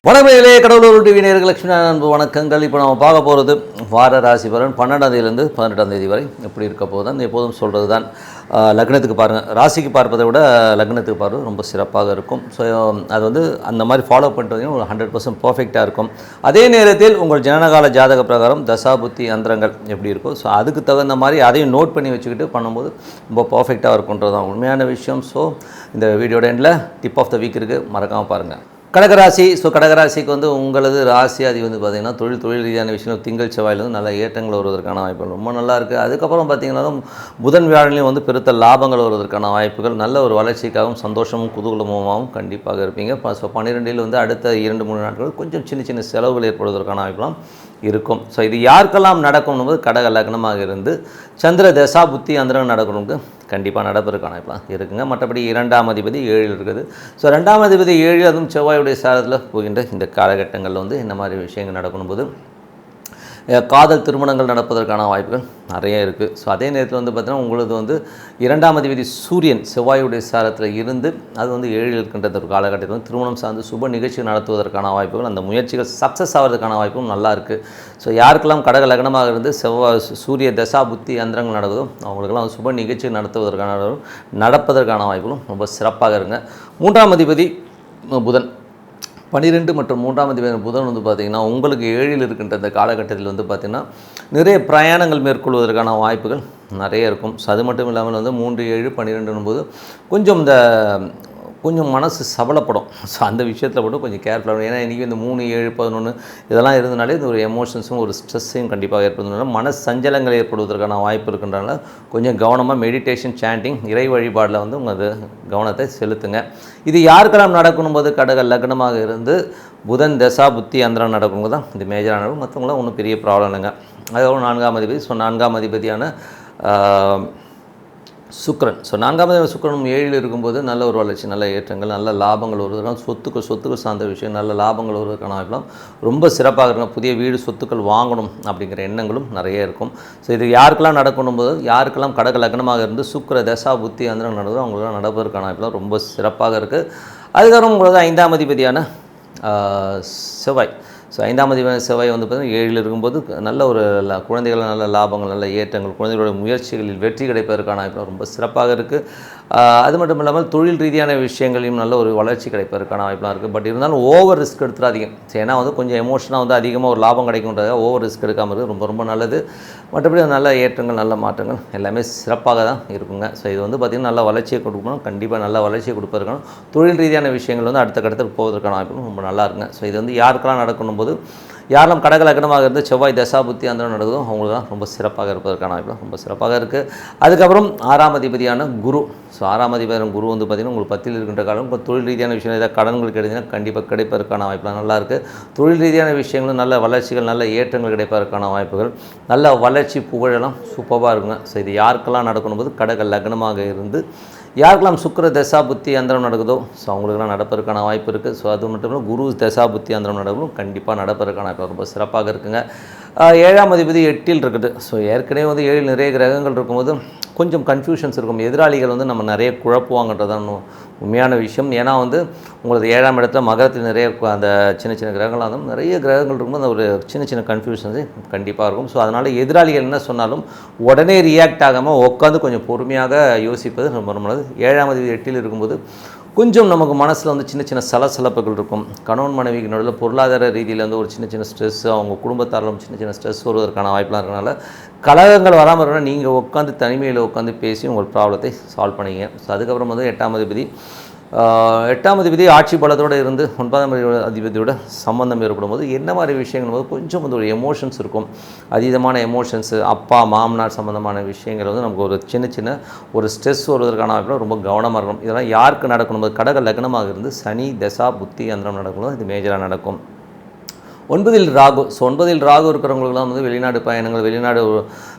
வணக்கங்களே, கடவுளூர் TV நேயர்களுக்கு லட்சுமி அன்பு வணக்கங்கள். இப்போ நம்ம பார்க்க போகிறது வார ராசி பலன் 12ஆம் தேதியிலேருந்து 18ஆம் தேதி வரை எப்படி இருக்க போதுதான் எப்போதும் சொல்கிறது தான். லக்னத்துக்கு பாருங்கள், ராசிக்கு பார்ப்பதை விட லக்னத்துக்கு பார்ப்பது ரொம்ப சிறப்பாக இருக்கும். ஸோ அது வந்து அந்த மாதிரி ஃபாலோ பண்ணிட்டு வந்தீங்கன்னா ஒரு 100% பர்ஃபெக்டாக இருக்கும். அதே நேரத்தில் உங்கள் ஜனனகால ஜாதக பிரகாரம் தசாபுத்தி அந்தரங்கள் எப்படி இருக்கும், ஸோ அதுக்கு தகுந்த மாதிரி அதையும் நோட் பண்ணி வச்சுக்கிட்டு பண்ணும்போது ரொம்ப பர்ஃபெக்டாக இருக்குன்றது தான் உண்மையான விஷயம். ஸோ இந்த வீடியோட எண்டில் டிப் ஆஃப் த வீக் இருக்குது, மறக்காமல் பாருங்கள். கடகராசி. கடகராசிக்கு வந்து உங்களது ராசி அது வந்து பார்த்திங்கன்னா தொழில் ரீதியான விஷயம் திங்கள் செவ்வாயிலேருந்து நல்ல ஏற்றங்கள் வருவதற்கான வாய்ப்புகள் ரொம்ப நல்லா இருக்குது. அதுக்கப்புறம் பார்த்திங்கன்னா புதன் வியாழனையும் வந்து பெருத்த லாபங்கள் வருவதற்கான வாய்ப்புகள், நல்ல ஒரு வளர்ச்சிக்காகவும் சந்தோஷமும் குதூகலமாகவும் கண்டிப்பாக இருப்பீங்க. ஸோ 12 வந்து அடுத்த 2-3 நாட்கள் கொஞ்சம் சின்ன செலவுகள் ஏற்படுவதற்கான வாய்ப்பெல்லாம் இருக்கும். ஸோ இது யாருக்கெல்லாம் நடக்கும்போது கடக லக்னமாக இருந்து சந்திர தசா புத்தி அந்தரம் நடக்கணுக்கு கண்டிப்பாக நடப்பதற்கான வாய்ப்பெல்லாம் இருக்குங்க. மற்றபடி 2ஆம் அதிபதி 7 இருக்குது. ஸோ 2ஆம் அதிபதி 7 அதுவும் செவ்வாயுடைய சாரத்தில் போகின்ற இந்த காலகட்டங்களில் வந்து இந்த மாதிரி விஷயங்கள் நடக்கும்போது காதல் திருமணங்கள் நடப்பதற்கான வாய்ப்புகள் நிறைய இருக்குது. ஸோ அதே நேரத்தில் வந்து பார்த்திங்கன்னா உங்களுக்கு வந்து 2ஆம் அதிபதி சூரியன் செவ்வாயுடைய சாரத்தில் இருந்து அது வந்து 7 இருக்கின்ற ஒரு காலகட்டத்தில் வந்து திருமணம் சார்ந்து சுப நிகழ்ச்சிகள் நடத்துவதற்கான வாய்ப்புகள், அந்த முயற்சிகள் சக்ஸஸ் ஆகிறதுக்கான வாய்ப்பும் நல்லா இருக்குது. ஸோ யாருக்கெல்லாம் கடக லக்னமாக இருந்து சூரிய தசா புத்தி அந்தரங்கள் நடக்குதோ அவங்களுக்கெல்லாம் சுப நிகழ்ச்சி நடப்பதற்கான வாய்ப்புகளும் ரொம்ப சிறப்பாக இருங்க. 3ஆம் அதிபதி புதன் 12 மற்றும் 3ஆம் அதிபதி புதன் வந்து பார்த்திங்கன்னா உங்களுக்கு 7 இருக்கின்ற இந்த காலகட்டத்தில் வந்து பார்த்திங்கன்னா நிறைய பிரயாணங்கள் மேற்கொள்வதற்கான வாய்ப்புகள் நிறைய இருக்கும். ஸோ அது மட்டும் இல்லாமல் வந்து 3, 7, 12 போது கொஞ்சம் மனசு சபலப்படும். ஸோ அந்த விஷயத்தில் மட்டும் கொஞ்சம் கேர்ஃபுல்லாக. ஏன்னா இன்றைக்கி இந்த 3, 7, 11 இதெல்லாம் இருந்தனாலே இந்த ஒரு எமோஷன்ஸும் ஒரு ஸ்ட்ரெஸ்ஸையும் கண்டிப்பாக ஏற்படுறதுனால மன சஞ்சலங்கள் ஏற்படுவதற்கான வாய்ப்பு இருக்கின்றனால கொஞ்சம் கவனமாக மெடிடேஷன், சாண்டிங், இறை வழிபாடில் வந்து உங்கள் கவனத்தை செலுத்துங்க. இது யாருக்கெல்லாம் நடக்கணும் போது கடக லக்னமாக இருந்து புதன் தசா புத்தி அந்தரம் நடக்கும்போது தான் இது மேஜராக நடக்கும். மற்றவங்களாம் ஒன்றும் பெரிய ப்ராப்ளம் இல்லைங்க. அதுக்கப்புறம் 4ஆம் அதிபதி. ஸோ 4ஆம் அதிபதியான சுக்கிரன். ஸோ 4ஆம் அதிபதி சுக்கிரனும் 7 இருக்கும்போது நல்ல ஒரு வளர்ச்சி, நல்ல ஏற்றங்கள், நல்ல லாபங்கள் வருவதற்கான சொத்துக்கள் சார்ந்த விஷயம், நல்ல லாபங்கள் வருவதற்கான வாய்ப்பெல்லாம் ரொம்ப சிறப்பாக இருக்கும். புதிய வீடு சொத்துக்கள் வாங்கணும் அப்படிங்கிற எண்ணங்களும் நிறைய இருக்கும். ஸோ இது யாருக்கெல்லாம் நடக்கணும் போது யாருக்கெல்லாம் கடக லக்னமாக இருந்து சுக்கிர தசா புத்தி அந்தரம் நடந்ததோ அவங்களுக்கெல்லாம் நடப்பதற்கான வாய்ப்பெல்லாம் ரொம்ப சிறப்பாக இருக்குது. அதுக்கப்புறம் உங்களுக்கு 5ஆம் அதிபதியான செவ்வாய். ஸோ 5ஆம் அதிபதி செவ்வாய் வந்து பார்த்திங்கன்னா 7 இருக்கும்போது நல்ல ஒரு குழந்தைகள் நல்ல லாபங்கள், நல்ல ஏற்றங்கள், குழந்தைகளோட முயற்சிகளில் வெற்றி கிடைப்பதற்கான வாய்ப்பு ரொம்ப சிறப்பாக இருக்குது. அது மட்டும் இல்லாமல் தொழில் ரீதியான விஷயங்களையும் நல்ல ஒரு வளர்ச்சி கிடைப்பதற்கான வாய்ப்பெலாம் இருக்குது. பட் இருந்தாலும் ஓவர் ரிஸ்க் எடுத்துடாதீங்க. ஏன்னா வந்து கொஞ்சம் எமோஷனாக வந்து அதிகமாக ஒரு லாபம் கிடைக்கும்ன்றதாக ஓவர் ரிஸ்க் எடுக்காமல் இருக்குது ரொம்ப நல்லது. மற்றபடி நல்ல ஏற்றங்கள், நல்ல மாற்றங்கள் எல்லாமே சிறப்பாக தான் இருக்குங்க. ஸோ இது வந்து பார்த்திங்கன்னா நல்ல வளர்ச்சியை கொடுக்கணும், கண்டிப்பாக நல்ல வளர்ச்சியை கொடுப்பதற்கான தொழில் ரீதியான விஷயங்கள் வந்து அடுத்த கட்டத்துக்கு போவதற்கான வாய்ப்பும் ரொம்ப நல்லா இருக்குங்க. ஸோ இது வந்து யாருக்கெல்லாம் நடக்கணும் போது யாரெல்லாம் கடக லக்னமாக இருந்து செவ்வாய் தசா புத்தி அந்தரம் நடக்குதோ அவங்களுக்குலாம் ரொம்ப சிறப்பாக இருப்பதற்கான வாய்ப்பு ரொம்ப சிறப்பாக இருக்குது. அதுக்கப்புறம் 6ஆம் அதிபதியான குரு. ஸோ 6ஆம் அதிபதியான குரு வந்து பார்த்திங்கன்னா உங்களுக்கு 10 இருக்கின்ற காலம் இப்போ தொழில் ரீதியான விஷயம் ஏதாவது கடன்கள் கிடைச்சிங்கன்னா கண்டிப்பாக கிடைப்பதற்கான வாய்ப்புலாம் நல்லாயிருக்கு. தொழில் ரீதியான விஷயங்களும் நல்ல வளர்ச்சிகள், நல்ல ஏற்றங்கள் கிடைப்பதற்கான வாய்ப்புகள், நல்ல வளர்ச்சி புகழெல்லாம் சூப்பராக இருக்குங்க. ஸோ இது யாருக்கெல்லாம் நடக்கணும் போது கடக லக்னமாக இருந்து யாருக்கெல்லாம் சுக்கிர தசா புத்தி அந்தரம் நடக்குதோ ஸோ அவங்களுக்கெல்லாம் நடப்பதற்கான வாய்ப்பு இருக்குது. ஸோ அது மட்டும் இல்லை குரு தசா புத்தி அந்தரம் நடக்கணும் கண்டிப்பாக நடப்பதற்கான வாய்ப்பு ரொம்ப சிறப்பாக இருக்குங்க. 7ஆம் அதிபதி 8 இருக்குது. ஸோ ஏற்கனவே வந்து 7 நிறைய கிரகங்கள் இருக்கும்போது கொஞ்சம் கன்ஃபியூஷன்ஸ் இருக்கும். எதிராளிகள் வந்து நம்ம நிறைய குழப்புவாங்கன்றதான் உண்மையான விஷயம். ஏன்னா வந்து உங்களது 7ஆம் இடத்துல மகரத்தில் நிறைய அந்த சின்ன கிரகங்களாக இருந்தாலும் நிறைய கிரகங்கள் இருக்கும்போது அந்த ஒரு சின்ன கன்ஃபியூஷன்ஸு கண்டிப்பாக இருக்கும். ஸோ அதனால் எதிராளிகள் என்ன சொன்னாலும் உடனே ரியாக்ட் ஆகாமல் உட்காந்து கொஞ்சம் பொறுமையாக யோசிப்பது ரொம்ப நல்லது. 7ஆம் அதிபதி 8 இருக்கும்போது கொஞ்சம் நமக்கு மனசில் வந்து சின்ன சலசலப்புகள் இருக்கும். கணவன் மனைவிக்கு நடுவில் பொருளாதார ரீதியில் வந்து ஒரு சின்ன ஸ்ட்ரெஸ், அவங்க குடும்பத்தாரிலும் சின்ன ஸ்ட்ரெஸ் வருவதற்கான வாய்ப்பெலாம் இருக்கிறனால கலகங்கள் வராமல் இருக்கணும். நீங்கள் உட்காந்து தனிமையில் உட்காந்து பேசி உங்கள் ப்ராப்ளத்தை சால்வ் பண்ணிங்க. ஸோ அதுக்கப்புறம் வந்து 8ஆம் அதிபதி ஆட்சி பலத்தோடு இருந்து 9ஆம் அதிபதியோட சம்பந்தம் ஏற்படும் போது என்ன மாதிரி விஷயங்கள் போது கொஞ்சம் வந்து ஒரு எமோஷன்ஸ் இருக்கும். அதீதமான எமோஷன்ஸு, அப்பா மாமனார் சம்மந்தமான விஷயங்கள் வந்து நமக்கு ஒரு சின்ன ஒரு ஸ்ட்ரெஸ் வருவதற்கான வாய்ப்பு ரொம்ப கவனமாக இருக்கணும். இதெல்லாம் யாருக்கு நடக்கணும் போது கடக லக்னமாக இருந்து சனி தசா புத்தி அந்தரம் நடக்கணும். இது மேஜராக நடக்கும். 9ல் ராகு. ஸோ 9ல் ராகு இருக்கிறவங்களுக்குலாம் வந்து வெளிநாடு பயணங்கள், வெளிநாடு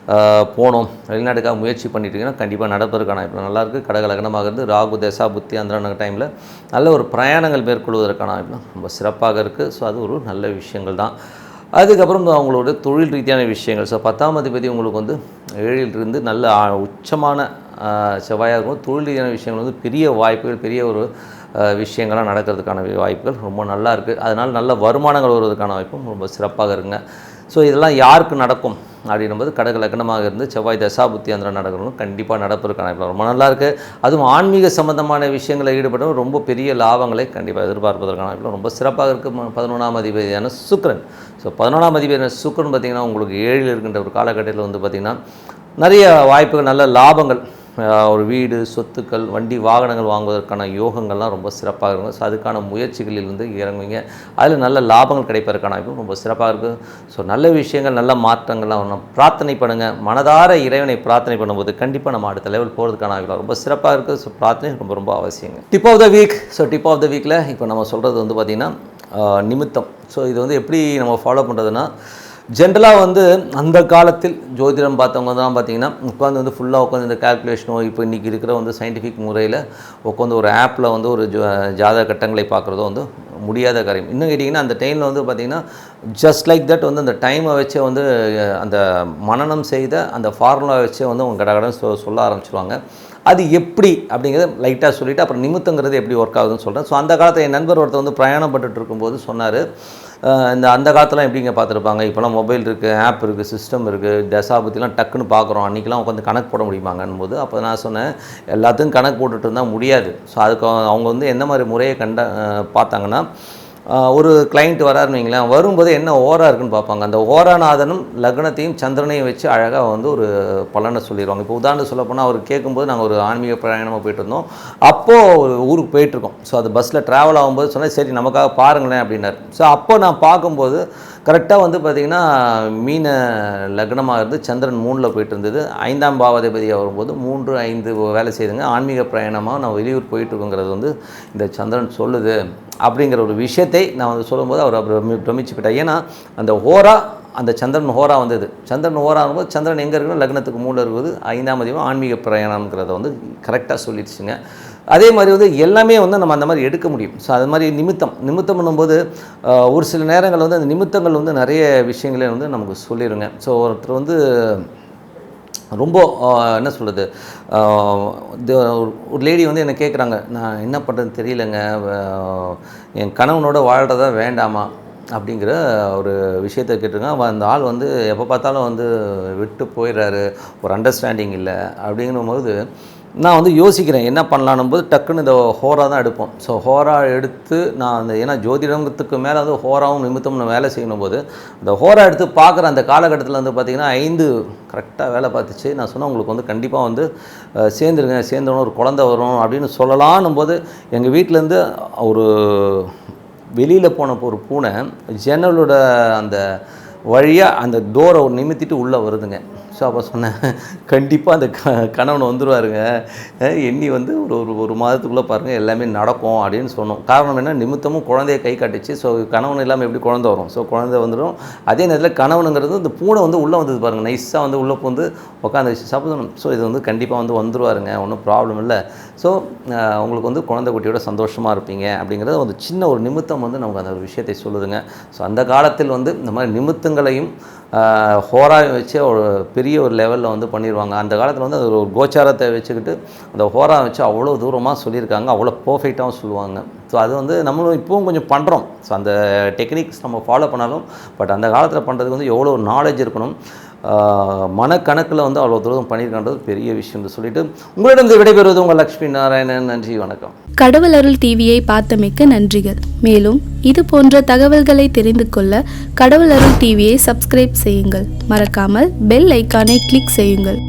போகணும், வெளிநாட்டுக்காக முயற்சி பண்ணிட்டீங்கன்னா கண்டிப்பாக நடப்பதற்கான இப்போ நல்லாயிருக்கு. கடக லக்னமாக இருந்து ராகு தசா புத்தி அந்த டைமில் நல்ல ஒரு பிரயாணங்கள் மேற்கொள்வதற்கான வாய்ப்பு ரொம்ப சிறப்பாக இருக்குது. ஸோ அது ஒரு நல்ல விஷயங்கள் தான். அதுக்கப்புறம் அவங்களோட தொழில் ரீதியான விஷயங்கள். ஸோ 10ஆம் அதிபதி உங்களுக்கு வந்து 7ல் இருந்து நல்ல உச்சமான செவ்வாயாக இருக்கும். தொழில் ரீதியான விஷயங்கள் வந்து பெரிய வாய்ப்புகள், பெரிய ஒரு விஷயங்கள்லாம் நடக்கிறதுக்கான வாய்ப்புகள் ரொம்ப நல்லா இருக்குது. அதனால் நல்ல வருமானங்கள் வருவதற்கான வாய்ப்பும் ரொம்ப சிறப்பாக இருக்குங்க. ஸோ இதெல்லாம் யாருக்கு நடக்கும் அப்படின்னும்போது கடக லக்னமாக இருந்து செவ்வாய் தசாபுத்தி அந்த நடக்கணும் கண்டிப்பாக நடப்பதற்கான வாய்ப்பு ரொம்ப நல்லா இருக்குது. அதுவும் ஆன்மீக சம்பந்தமான விஷயங்களில் ஈடுபட்டு ரொம்ப பெரிய லாபங்களை கண்டிப்பாக எதிர்பார்ப்பதற்கான வாய்ப்பு ரொம்ப சிறப்பாக இருக்குது. 11ஆம் அதிபதியான சுக்கிரன். ஸோ 11ஆம் அதிபதியான சுக்கிரன் பார்த்திங்கன்னா உங்களுக்கு 7ல் இருக்கின்ற ஒரு காலகட்டத்தில் வந்து பார்த்திங்கன்னா நிறைய வாய்ப்புகள், நல்ல லாபங்கள், ஒரு வீடு, சொத்துக்கள், வண்டி, வாகனங்கள் வாங்குவதற்கான யோகங்கள்லாம் ரொம்ப சிறப்பாக இருக்கும். ஸோ அதுக்கான முயற்சிகளில் வந்து இறங்குவீங்க. அதில் நல்ல லாபங்கள் கிடைப்பதற்கான வாய்ப்பு ரொம்ப சிறப்பாக இருக்குது. ஸோ நல்ல விஷயங்கள், நல்ல மாற்றங்கள்லாம் வரணும். பிரார்த்தனை பண்ணுங்கள். மனதார இறைவனை பிரார்த்தனை பண்ணும்போது கண்டிப்பாக நம்ம அடுத்த லெவல் போகிறதுக்கான வாய்ப்பு ரொம்ப சிறப்பாக இருக்குது. ஸோ பிரார்த்தனை ரொம்ப ரொம்ப அவசியங்க. Tip of the week. So tip of the வீக்கில் இப்போ நம்ம சொல்கிறது வந்து பார்த்திங்கன்னா நிமித்தம். ஸோ இது வந்து எப்படி நம்ம ஃபாலோ பண்ணுறதுன்னா, ஜென்ரலாக வந்து அந்த காலத்தில் ஜோதிடம் பார்த்தவங்க தான் பார்த்திங்கன்னா உட்காந்து வந்து ஃபுல்லாக உட்காந்து இந்த கால்குலேஷனோ இப்போ இன்றைக்கி இருக்கிற வந்து சயின்டிஃபிக் முறையில் உட்காந்து ஒரு ஆப்பில் வந்து ஒரு ஜாதக கட்டங்களை பார்க்குறதோ வந்து முடியாத காரியம். இன்னும் கேட்டிங்கன்னா அந்த டைமில் வந்து பார்த்திங்கன்னா ஜஸ்ட் லைக் தட் வந்து அந்த டைமை வச்சே வந்து அந்த மனனம் செய்த அந்த ஃபார்முலா வச்சே வந்து அவங்க கடகடன் சொல்ல ஆரம்பிச்சிருவாங்க. அது எப்படி அப்படிங்கிறத லைட்டாக சொல்லிவிட்டு அப்புறம் நிமித்தங்கிறது எப்படி ஒர்க் ஆகுதுன்னு சொல்கிறேன். ஸோ அந்த காலத்தில் என் நண்பர் ஒருத்தர் வந்து பிரயாணப்பட்டு இருக்கும்போது சொன்னார், அந்த காலத்தில் எப்படிங்க பார்த்துருப்பாங்க, இப்போலாம் மொபைல் இருக்குது, ஆப் இருக்குது, சிஸ்டம் இருக்குது, தசாபுத்திலாம் டக்குன்னு பார்க்குறோம், அன்றைக்கெலாம் உட்காந்து கணக்கு போட முடியுமாங்கன்னு போது அப்போ நான் சொன்னேன், எல்லாத்துக்கும் கணக்கு போட்டுட்டு இருந்தால் முடியாது. ஸோ அதுக்கு அவங்க வந்து எந்த மாதிரி முறையை பார்த்தாங்கன்னா, ஒரு கிளைண்ட் வராருன்னு வைங்களேன், வரும்போது என்ன ஓரா இருக்குன்னு பார்ப்பாங்க. அந்த ஓராநாதனும் லக்னத்தையும் சந்திரனையும் வச்சு அழகாக வந்து ஒரு பலனை சொல்லிடுவாங்க. இப்போ உதாரணம் சொல்லப்போனால் அவர் கேட்கும்போது நாங்கள் ஒரு ஆன்மீக பிரயாணமாக போயிட்டு இருந்தோம். அப்போது ஒரு ஊருக்கு போயிட்டுருக்கோம். ஸோ அது பஸ்ஸில் ட்ராவல் ஆகும்போது சொன்னால் சரி நமக்காக பாருங்களேன் அப்படின்னாரு. ஸோ அப்போ நான் பார்க்கும்போது கரெக்டாக வந்து பார்த்திங்கன்னா மீன லக்னமாக இருந்து சந்திரன் 3ல் போயிட்டு இருந்தது. 5ஆம் பாவாதிபதியாக வரும்போது 3, 5 வேலை செய்துங்க. ஆன்மீக பிரயாணமாக நான் வெளியூர் போயிட்டுருக்குங்கிறது வந்து இந்த சந்திரன் சொல்லுது அப்படிங்கிற ஒரு விஷயத்தை நான் வந்து சொல்லும்போது அவர் பிரமிச்சு போயிட்டார். ஏன்னா அந்த ஹோரா, அந்த சந்திரன் ஹோரா வந்தது. சந்திரன் ஹோரா இருக்கும்போது சந்திரன் எங்கே இருக்கணும், லக்னத்துக்கு 3ல் இருக்குது. 5ஆம் அதிபதி ஆன்மீக பிரயாணம்ங்கிறத வந்து கரெக்டாக சொல்லிடுச்சுங்க. அதே மாதிரி வந்து எல்லாமே வந்து நம்ம அந்த மாதிரி எடுக்க முடியும். ஸோ அது மாதிரி நிமித்தம் பண்ணும்போது ஒரு சில நேரங்கள் வந்து அந்த நிமித்தங்கள் வந்து நிறைய விஷயங்களே வந்து நமக்கு சொல்லிடுங்க. ஸோ ஒருத்தர் வந்து ரொம்ப என்ன சொல்கிறது, ஒரு லேடி வந்து என்னை கேட்குறாங்க, நான் என்ன பண்ணுறதுன்னு தெரியலைங்க, என் கணவனோட வாழ்கிறதா வேண்டாமா அப்படிங்கிற ஒரு விஷயத்தை கேட்டிருக்கேன். அந்த ஆள் வந்து எப்போ பார்த்தாலும் வந்து விட்டு போயிடுறாரு, ஒரு அண்டர்ஸ்டாண்டிங் இல்லை அப்படிங்கும்போது நான் வந்து யோசிக்கிறேன் என்ன பண்ணலான்னும் போது டக்குன்னு இந்த ஹோரா தான் எடுப்போம். ஸோ ஹோரா எடுத்து நான் அந்த ஏன்னா ஜோதிடத்துக்கு மேலே வந்து ஹோராவும் நிமித்தமும் வேலை செய்யணும் போது அந்த ஹோரா எடுத்து பார்க்குற அந்த காலகட்டத்தில் வந்து பார்த்திங்கன்னா 5 கரெக்டாக வேலை பார்த்துச்சு. நான் சொன்னேன் உங்களுக்கு வந்து கண்டிப்பாக வந்து சேர்ந்துடணும், ஒரு குழந்தை வரும் அப்படின்னு சொல்லலான்னும் போது எங்கள் வீட்டிலேருந்து ஒரு வெளியில் போன ஒரு பூனை ஜன்னலோட அந்த வழியாக அந்த டோரை நிமித்திட்டு உள்ளே வருதுங்க. ஸோ அப்போ சொன்னேன் கண்டிப்பாக அந்த கணவன் வந்துடுவாருங்க, எண்ணி வந்து ஒரு மாதத்துக்குள்ளே பாருங்கள் எல்லாமே நடக்கும் அப்படின்னு சொன்னோம். காரணம் என்ன, நிமித்தமும் குழந்தைய கை காட்டுச்சு. ஸோ கணவன் இல்லாமல் எப்படி குழந்தை வரும், ஸோ குழந்தை வந்துடும். அதே நேரத்தில் கணவனுங்கிறது இந்த பூனை வந்து உள்ளே வந்தது பாருங்கள், நைஸாக வந்து உள்ளே வந்து உட்காந்து சாப்பிடணும். ஸோ இது வந்து கண்டிப்பாக வந்து வந்துடுவாருங்க, ஒன்றும் ப்ராப்ளம் இல்லை. ஸோ உங்களுக்கு வந்து குழந்தை குட்டியோட சந்தோஷமாக இருப்பீங்க அப்படிங்கிறது ஒரு சின்ன ஒரு நிமித்தம் வந்து நமக்கு அந்த ஒரு விஷயத்தை சொல்லுதுங்க. ஸோ அந்த காலத்தில் வந்து இந்த மாதிரி நிமித்தங்களையும் ஹோராவை வச்சு ஒரு பெரிய ஒரு லெவலில் வந்து பண்ணிடுவாங்க. அந்த காலத்தில் வந்து அது ஒரு கோச்சாரத்தை வச்சுக்கிட்டு அந்த ஹோரா வச்சு அவ்வளோ தூரமாக சொல்லியிருக்காங்க, அவ்வளோ பர்ஃபெக்டாகவும் சொல்லுவாங்க. ஸோ அது வந்து நம்மளும் இப்போவும் கொஞ்சம் பண்ணுறோம். ஸோ அந்த டெக்னிக்ஸ் நம்ம ஃபாலோ பண்ணாலும் பட் அந்த காலத்தில் பண்ணுறதுக்கு வந்து எவ்வளோ ஒரு நாலேஜ் இருக்கணும், மனக்கணக்கில் வந்து அவ்வளோ தூரம் பண்ணியிருக்கான்றது பெரிய விஷயம்னு சொல்லிட்டு உங்களிடம் விடைபெறுவது உங்கள் லக்ஷ்மி நாராயணன். நன்றி, வணக்கம். கடவுள் அருள் டிவியை பார்த்தமைக்க நன்றிகள். மேலும் இது போன்ற தகவல்களை தெரிந்து கொள்ள கடவுள் அருள் டிவியை சப்ஸ்கிரைப் செய்யுங்கள். மறக்காமல் பெல் ஐக்கானை கிளிக் செய்யுங்கள்.